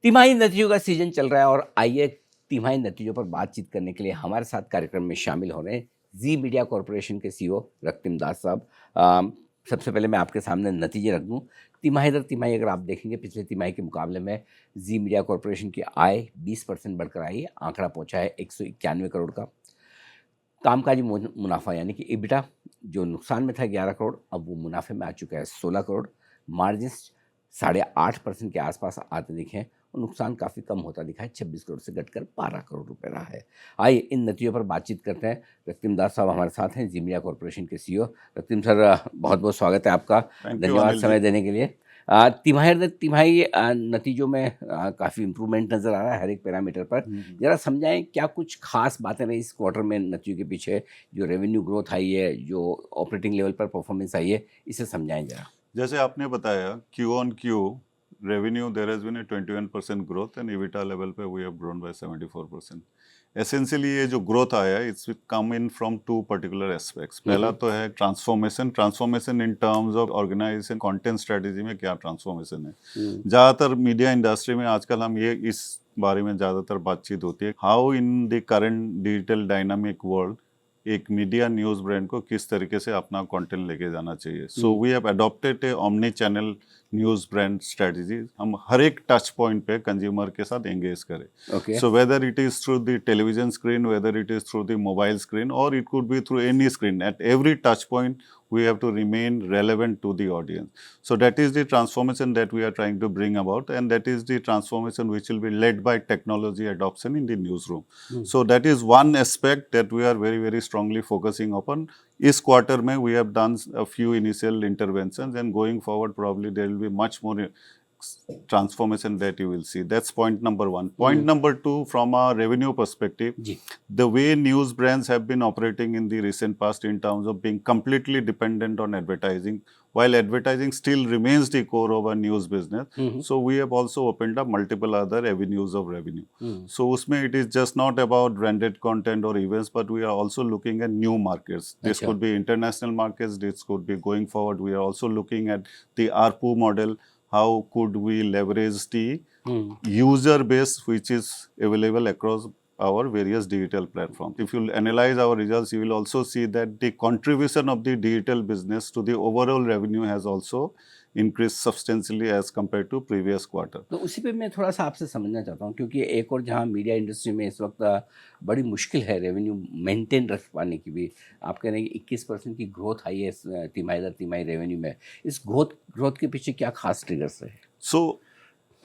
तिमाही नतीजों का सीजन चल रहा है और आइए तिमाही नतीजों पर बातचीत करने के लिए हमारे साथ कार्यक्रम में शामिल हो रहे हैं जी मीडिया कॉरपोरेशन के सीईओ रক্তিम दास साहब। सबसे पहले मैं आपके सामने नतीजे रख दूं। तिमाही दर तिमाही अगर आप देखेंगे पिछले तिमाही के मुकाबले में जी मीडिया कॉरपोरेशन की आय 20% बढ़कर आई है। आंकड़ा पहुंचा है 191 करोड़ का। कामकाजी मुनाफा यानी कि EBITDA जो नुकसान में था 11 करोड़, अब वो मुनाफे में आ चुका है 16 करोड़। मार्जिन 8.5% के आसपास आते दिखे हैं और नुकसान काफ़ी कम होता दिखा है, 26 करोड़ से घटकर 12 करोड़ रुपए रहा है। आइए इन नतीजों पर बातचीत करते हैं। रক্তিम दास साहब हमारे साथ हैं, जी मीडिया कॉरपोरेशन के सीईओ। रক্তিम सर, बहुत बहुत स्वागत है आपका। थैंक यू धन्यवाद अनिल समय जी। देने के लिए। तिमाही तिमाही नतीजों में काफ़ी इम्प्रूवमेंट नज़र आ रहा है हर एक पैरामीटर पर। ज़रा समझाएं क्या कुछ खास बातें रही इस क्वार्टर में नतीजों के पीछे, जो रेवेन्यू ग्रोथ आई है, जो ऑपरेटिंग लेवल पर परफॉर्मेंस आई है, इसे समझाएं जरा। जैसे आपने बताया Q on Q revenue there has been a 21% growth and EBITDA level पे we have grown by 74%। Essentially ये जो ग्रोथ आया है it's come in from two particular aspects. पहला तो है transformation in terms of organisation content strategy में क्या ट्रांसफॉर्मेशन है। ज़्यादातर मीडिया इंडस्ट्री में आजकल हम ये इस बारे में ज़्यादातर बातचीत होती है, how in the current digital dynamic world एक मीडिया न्यूज ब्रांड को किस तरीके से अपना कंटेंट लेके जाना चाहिए। So we have adopted a omni channel news brand strategy. हम हर एक टच पॉइंट पे कंज्यूमर के साथ एंगेज करें। So whether it is through the television screen, whether it is through the mobile screen, और it could be through any screen, at every touch point we have to remain relevant to the audience. So that is the transformation that we are trying to bring about, and that is the transformation which will be led by technology adoption in the newsroom. So that is one aspect that we are very, very strongly focusing upon. This quarter mein we have done a few initial interventions, and going forward probably there will be much more transformation that you will see. That's point number one. Point number two, from a revenue perspective, the way news brands have been operating in the recent past in terms of being completely dependent on advertising, while advertising still remains the core of our news business. So we have also opened up multiple other avenues of revenue. So usme it is just not about branded content or events, but we are also looking at new markets. This could be international markets, this could be going forward. We are also looking at the ARPU model. How could we leverage the user base which is available across our various digital platforms. If you analyze our results, you will also see that the contribution of the digital business to the overall revenue has also increased substantially as compared to previous quarter. तो उसी पे मैं थोड़ा सा आपसे समझना चाहता हूँ, क्योंकि एक और जहाँ मीडिया इंडस्ट्री में इस वक्त बड़ी मुश्किल है रेवेन्यू मेंटेन रख पाने की भी। आप कह रहे हैं कि 21% की ग्रोथ आई है इस तिमाही दर तिमाही रेवेन्यू में। इस ग्रोथ के पीछे क्या खास ट्रिगर्स है? So,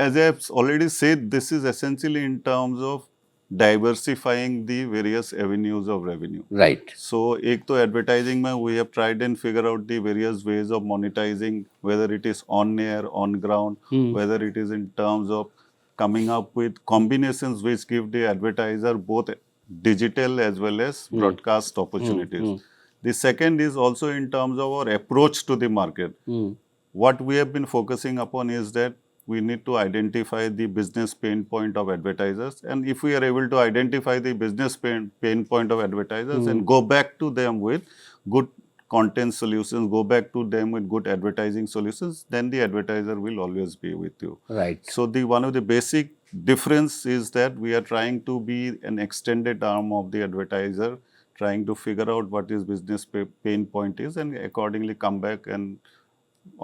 as I have already said, this is essentially in terms of diversifying the various avenues of revenue. Right. So, एक तो advertising में we have tried and figure out the various ways of monetizing, whether it is on air, on ground, whether it is in terms of coming up with combinations which give the advertiser both digital as well as broadcast opportunities. The second is also in terms of our approach to the market. What we have been focusing upon is that we need to identify the business pain point of advertisers, and if we are able to identify the business pain point of advertisers and go back to them with good content solutions, go back to them with good advertising solutions, then the advertiser will always be with you. Right. So the one of the basic difference is that we are trying to be an extended arm of the advertiser, trying to figure out what his business pain point is, and accordingly come back and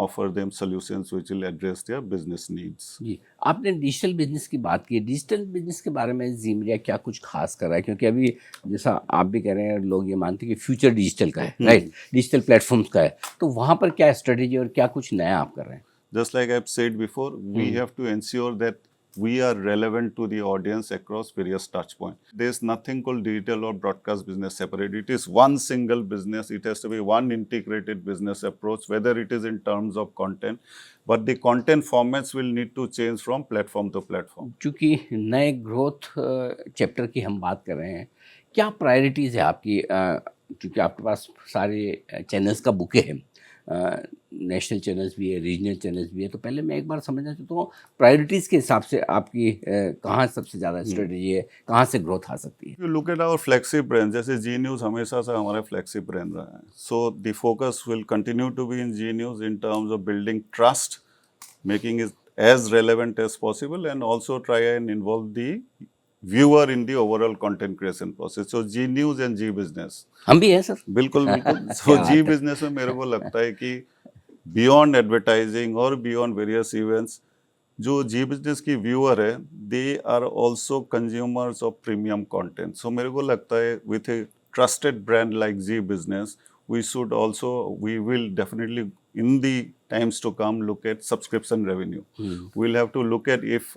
offer them solutions which will address their business needs. जी, आपने digital business की बात की। Digital business के बारे में जी media क्या कुछ खास कर रहा है? क्योंकि अभी जैसा आप भी कह रहे हैं, लोग ये मानते हैं कि फ्यूचर डिजिटल का है, राइट, डिजिटल प्लेटफॉर्म्स का है। तो वहाँ पर क्या स्ट्रेटेजी और क्या कुछ नया आप कर रहे हैं? Just like I've said before, we have to ensure that we are relevant to the audience across various touch points. There's nothing called digital or broadcast business separate. It is one single business. It has to be one integrated business approach, whether it is in terms of content, but the content formats will need to change from platform to platform. चूँकि नए growth chapter की हम बात कर रहे हैं, क्या priorities है आपकी? क्योंकि आपके पास सारे चैनल्स का बुके है, नेशनल चैनल्स भी है, रीजनल चैनल्स भी है। तो पहले मैं एक बार समझना चाहता हूँ प्रायोरिटीज़ के हिसाब से आपकी कहाँ सबसे ज़्यादा स्ट्रेटजी है, कहाँ से ग्रोथ आ सकती है? You look at our flagship brand, जैसे जी न्यूज़ हमेशा से हमारा फ्लैगशिप ब्रांड रहा है. So the focus will continue to be in Zee News in terms of building trust, making it as relevant as possible and also try and involve the viewer in the overall content creation process. So G News and G Business. हम भी हैं sir. बिल्कुल बिल्कुल। सो क्या जी बात है। Business में मेरे को लगता है कि बियॉन्ड एडवर्टाइजिंग और बियॉन्ड वेरियस इवेंट्स, जो जी बिजनेस की व्यूअर है, they are also consumers of premium content. So मेरे को लगता है with a trusted brand like Zee business, we should also, we will definitely in the times to come look at subscription revenue. We'll have to look at if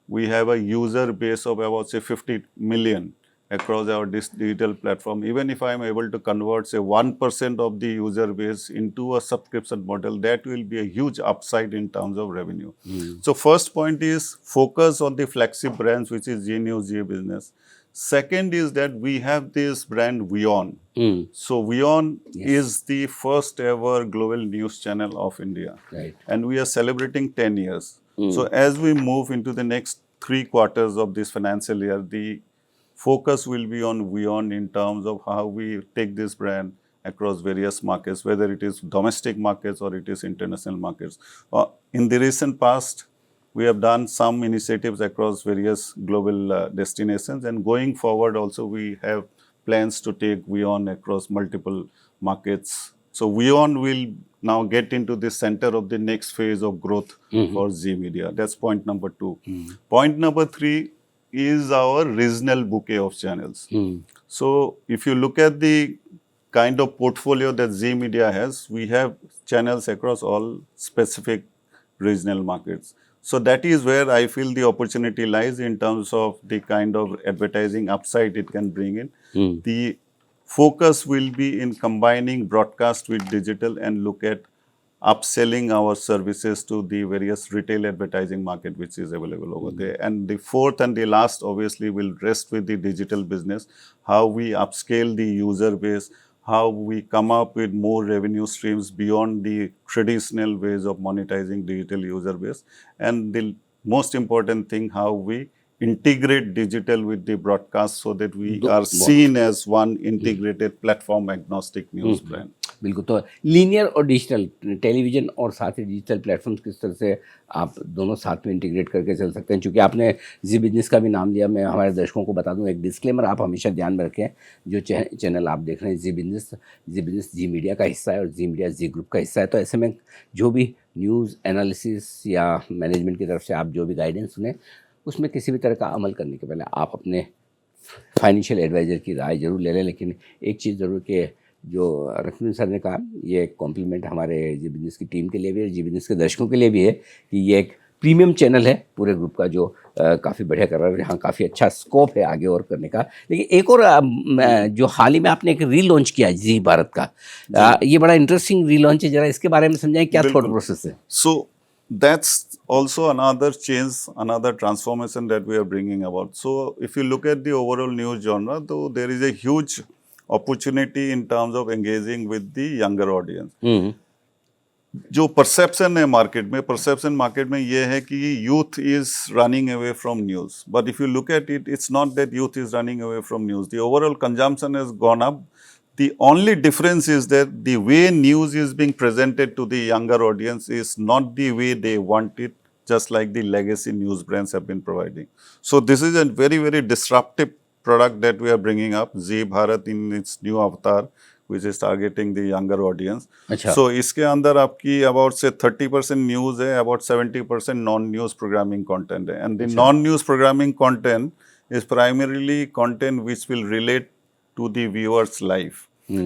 we have a user base of about say 50 million across our digital platform. Even if I am able to convert say 1% of the user base into a subscription model, that will be a huge upside in terms of revenue. So first point is focus on the flagship brands, which is G News, G Business. Second is that we have this brand Vion. So Vion is the first ever global news channel of India. Right. And we are celebrating 10 years. So as we move into the next 3 quarters of this financial year, the focus will be on Vion in terms of how we take this brand across various markets, whether it is domestic markets or it is international markets. In the recent past, we have done some initiatives across various global destinations, and going forward also we have plans to take Vion across multiple markets. So Vion will now get into the center of the next phase of growth for Z Media. That's point number 2. Point number 3 is our regional bouquet of channels. So if you look at the kind of portfolio that Z Media has, we have channels across all specific regional markets. So that is where I feel the opportunity lies in terms of the kind of advertising upside it can bring in. The focus will be in combining broadcast with digital and look at upselling our services to the various retail advertising market which is available over there. And the fourth and the last obviously will rest with the digital business, how we upscale the user base, how we come up with more revenue streams beyond the traditional ways of monetizing digital user base. And the most important thing, how we integrate digital with the broadcast so that we are seen as one integrated platform agnostic news brand. बिल्कुल। तो linear और digital, television और साथ ही digital platforms किस तरह से आप दोनों साथ में इंटीग्रेट करके चल सकते हैं। चूँकि आपने जी बिजनेस का भी नाम लिया, मैं हमारे दर्शकों को बता दूं, एक डिस्क्लेमर आप हमेशा ध्यान में रखें, जो चैनल आप देख रहे हैं जी बिजनेस जी मीडिया का हिस्सा है और जी मीडिया जी ग्रुप का हिस्सा है। तो ऐसे में जो भी न्यूज़ एनालिसिस या मैनेजमेंट की तरफ से आप जो भी गाइडेंस सुने, उसमें किसी भी तरह का अमल करने के पहले आप अपने फाइनेंशियल एडवाइज़र की राय ज़रूर ले लें। लेकिन एक चीज़ ज़रूर कि जो रश्मि सर ने कहा, ये एक कॉम्प्लीमेंट हमारे जी बिजनेस की टीम के लिए भी है, जी बिजनेस के दर्शकों के लिए भी है कि ये एक प्रीमियम चैनल है पूरे ग्रुप का, जो काफ़ी बढ़िया कर रहा है, यहाँ काफ़ी अच्छा स्कोप है आगे और करने का। लेकिन एक और जो हाल ही में आपने एक री लॉन्च किया जी भारत का, ये बड़ा इंटरेस्टिंग री लॉन्च है, ज़रा इसके बारे में समझाएं, क्या थॉट प्रोसेस है। So that's also another change, another transformation that we are bringing about. So if you look at the overall news genre, though there is a huge opportunity in terms of engaging with the younger audience. जो perception है market में ये है कि youth is running away from news, but if you look at it, it's not that youth is running away from news. The overall consumption has gone up. The only difference is that the way news is being presented to the younger audience is not the way they want it, just like the legacy news brands have been providing. So this is a very, very disruptive product that we are bringing up, Zee Bharat in its new avatar, which is targeting the younger audience. So इसके अंदर आपकी about say 30% news है, about 70% non-news programming content है. And the non-news programming content is primarily content which will relate to the viewer's life.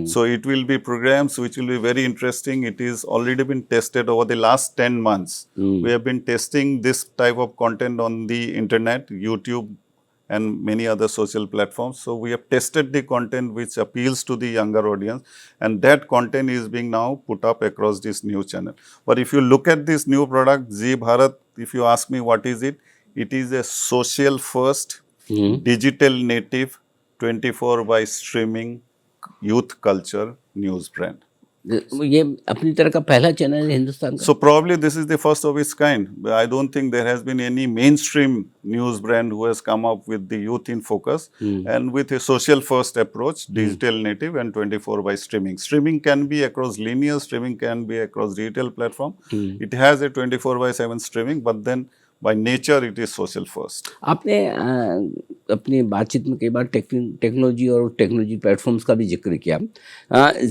So it will be programs which will be very interesting. It is already been tested over the last 10 months. We have been testing this type of content on the internet, YouTube and many other social platforms. So we have tested the content which appeals to the younger audience, and that content is being now put up across this new channel. But if you look at this new product, Zee Bharat, if you ask me what is it, it is a social first, digital native, 24 by streaming youth culture news brand. ये अपनी तरह का पहला channel है हिंदुस्तान का। So probably this is the first of its kind. I don't think there has been any mainstream news brand who has come up with the youth in focus and with a social first approach, digital native and 24 by streaming. Streaming can be across linear, streaming can be across digital platform. It has a 24 by 7 streaming, but then by nature it is social first. आपने अपनी बातचीत में कई बार technology और technology platforms का भी जिक्र किया।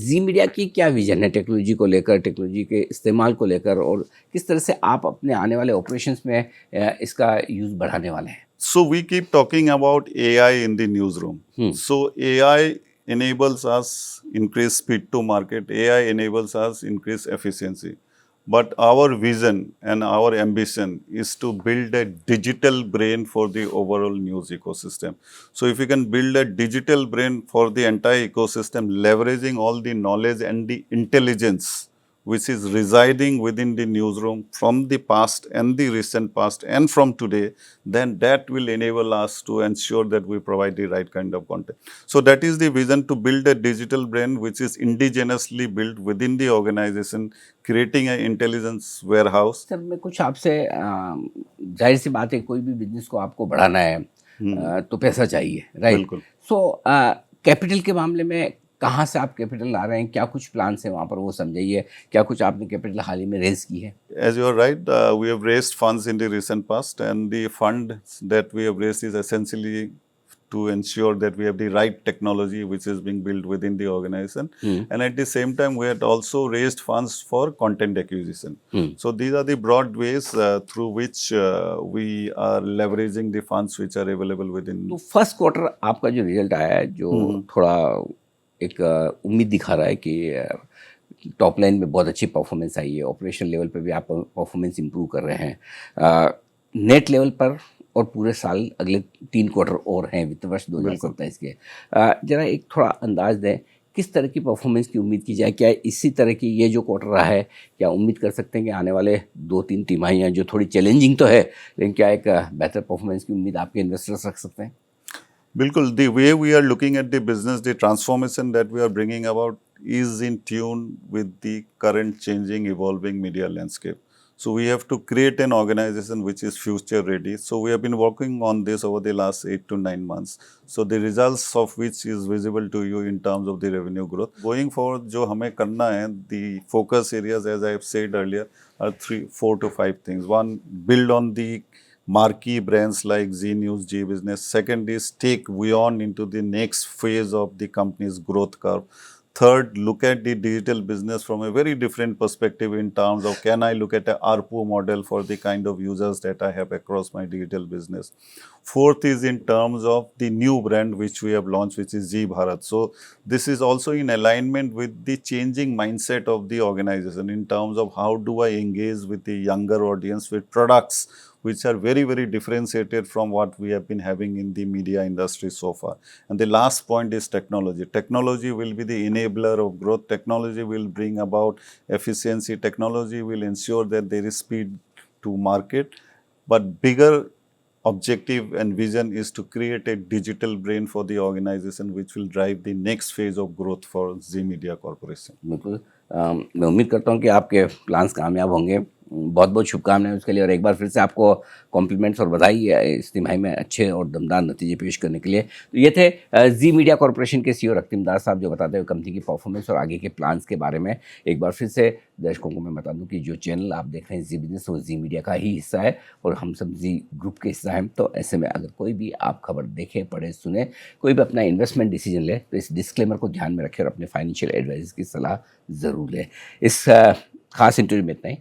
जी मीडिया की क्या विजन है टेक्नोलॉजी को लेकर, टेक्नोलॉजी के इस्तेमाल को लेकर, और किस तरह से आप अपने आने वाले ऑपरेशंस में इसका यूज़ बढ़ाने वाले हैं? So we keep talking about AI in the newsroom. So AI enables us increase speed to market. AI enables us increase efficiency. But our vision and our ambition is to build a digital brain for the overall news ecosystem. So if we can build a digital brain for the entire ecosystem, leveraging all the knowledge and the intelligence which is residing within the newsroom from the past and the recent past and from today, then that will enable us to ensure that we provide the right kind of content. So that is the vision, to build a digital brain which is indigenously built within the organization, creating an intelligence warehouse. Sir मैं कुछ आपसे जाहिर सी बात है, कोई भी business को आपको बढ़ाना है तो पैसा चाहिए, राइट? बिल्कुल। सो कैपिटल के मामले में कहाँ से आप कैपिटल ला रहे हैं, क्या कुछ प्लान्स हैं वहाँ पर, वो समझाइए। क्या कुछ आपने कैपिटल हाल ही में रेज की है? As you are right, we have raised funds in the recent past, and the fund that we have raised is essentially to ensure that we have the right technology which is being built within the organization. And at the same time, we had also raised funds for content acquisition. So these are the broad ways through which we are leveraging the funds which are available within. तो first quarter आपका जो result आया है, जो थोड़ा एक उम्मीद दिखा रहा है कि टॉप लाइन में बहुत अच्छी परफॉर्मेंस आई है, ऑपरेशनल लेवल पे भी आप परफॉर्मेंस इंप्रूव कर रहे हैं, नेट लेवल पर, और पूरे साल अगले 3 क्वार्टर और हैं वित्त वर्ष 2027 के। जरा एक थोड़ा अंदाज दें किस तरह की परफॉर्मेंस की उम्मीद की जाए। क्या इसी तरह की ये जो क्वार्टर रहा है, क्या उम्मीद कर सकते हैं कि आने वाले 2-3 तिमाहियाँ जो थोड़ी चैलेंजिंग तो है, लेकिन क्या एक बेहतर परफॉर्मेंस की उम्मीद आपके इन्वेस्टर्स रख सकते हैं? Bilkul, the way we are looking at the business, the transformation that we are bringing about is in tune with the current changing, evolving media landscape. So we have to create an organization which is future ready. So we have been working on this over the last 8 to 9 months. So the results of which is visible to you in terms of the revenue growth. Going forward, जो हमें करना है, the focus areas, as I have said earlier, are 4 to 5 things. One, build on the marquee brands like Zee News, Zee Business. Second is take Vion into the next phase of the company's growth curve. Third, look at the digital business from a very different perspective in terms of, can I look at a ARPU model for the kind of users that I have across my digital business. Fourth is in terms of the new brand which we have launched, which is Zee Bharat. So this is also in alignment with the changing mindset of the organization in terms of how do I engage with the younger audience with products which are very, very differentiated from what we have been having in the media industry so far. And the last point is technology. Technology will be the enabler of growth. Technology will bring about efficiency. Technology will ensure that there is speed to market. But bigger objective and vision is to create a digital brain for the organization which will drive the next phase of growth for Zee Media Corporation. बिल्कुल, मैं उम्मीद करता हूँ कि आपके plans कामयाब होंगे। बहुत बहुत शुभकामनाएं उसके लिए, और एक बार फिर से आपको कॉम्प्लीमेंट्स और बधाई इस तिमाही में अच्छे और दमदार नतीजे पेश करने के लिए। तो ये थे जी मीडिया कॉरपोरेशन के सीईओ रক্তিम दास साहब, जो बताते हुए कंपनी की परफॉर्मेंस और आगे के प्लान्स के बारे में। एक बार फिर से दर्शकों को मैं बता दूं कि जो चैनल आप देख रहे हैं जी बिजनेस, वो जी मीडिया का ही हिस्सा है और हम सब जी ग्रुप के हिस्सा हैं। तो ऐसे में अगर कोई भी आप खबर देखें, पढ़े, सुने, कोई भी अपना इन्वेस्टमेंट डिसीजन ले, तो इस डिस्क्लेमर को ध्यान में रखें और अपने फाइनेंशियल एडवाइजर की सलाह ज़रूर लें। इस खास इंटरव्यू में इतना ही।